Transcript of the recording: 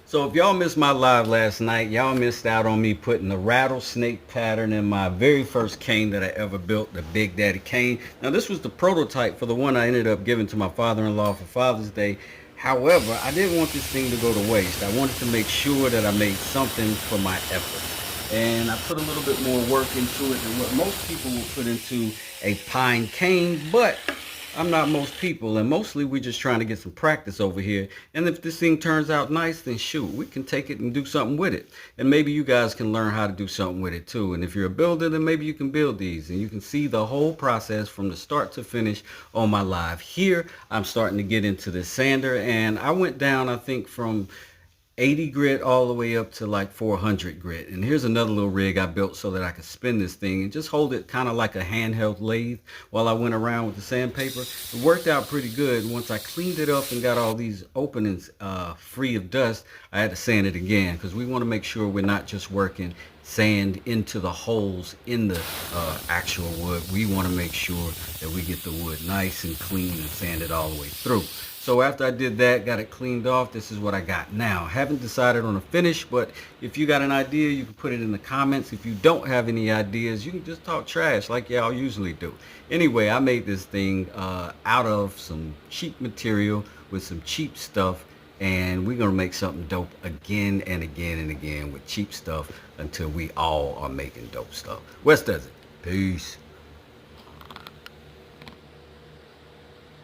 So if y'all missed my live last night, y'all missed out on me putting the rattlesnake pattern in my very first cane that I ever built, the Big Daddy cane. Now this was the prototype for the one I ended up giving to my father-in-law for Father's Day. However, I didn't want this thing to go to waste. I wanted to make sure that I made something for my efforts. And I put a little bit more work into it than what most people will put into a pine cane, but I'm not most people, and mostly we're just trying to get some practice over here. And if this thing turns out nice, then shoot, we can take it and do something with it. And maybe you guys can learn how to do something with it too. And if you're a builder, then maybe you can build these, and you can see the whole process from the start to finish on my live. Here, I'm starting to get into the sander, and I went down, I think, from 80 grit all the way up to like 400 grit. And here's another little rig I built so that I could spin this thing and just hold it kind of like a handheld lathe while I went around with the sandpaper. It worked out pretty good. Once I cleaned it up and got all these openings free of dust, I had to sand it again because we want to make sure we're not just working sand into the holes in the actual wood. We want to make sure that we get the wood nice and clean and sand it all the way through. So after I did that, got it cleaned off, this is what I got now. Haven't decided on a finish, but if you got an idea, you can put it in the comments. If you don't have any ideas, you can just talk trash like y'all usually do. Anyway, I made this thing out of some cheap material with some cheap stuff, and we're gonna make something dope again and again and again with cheap stuff until we all are making dope stuff. Wes does it. Peace.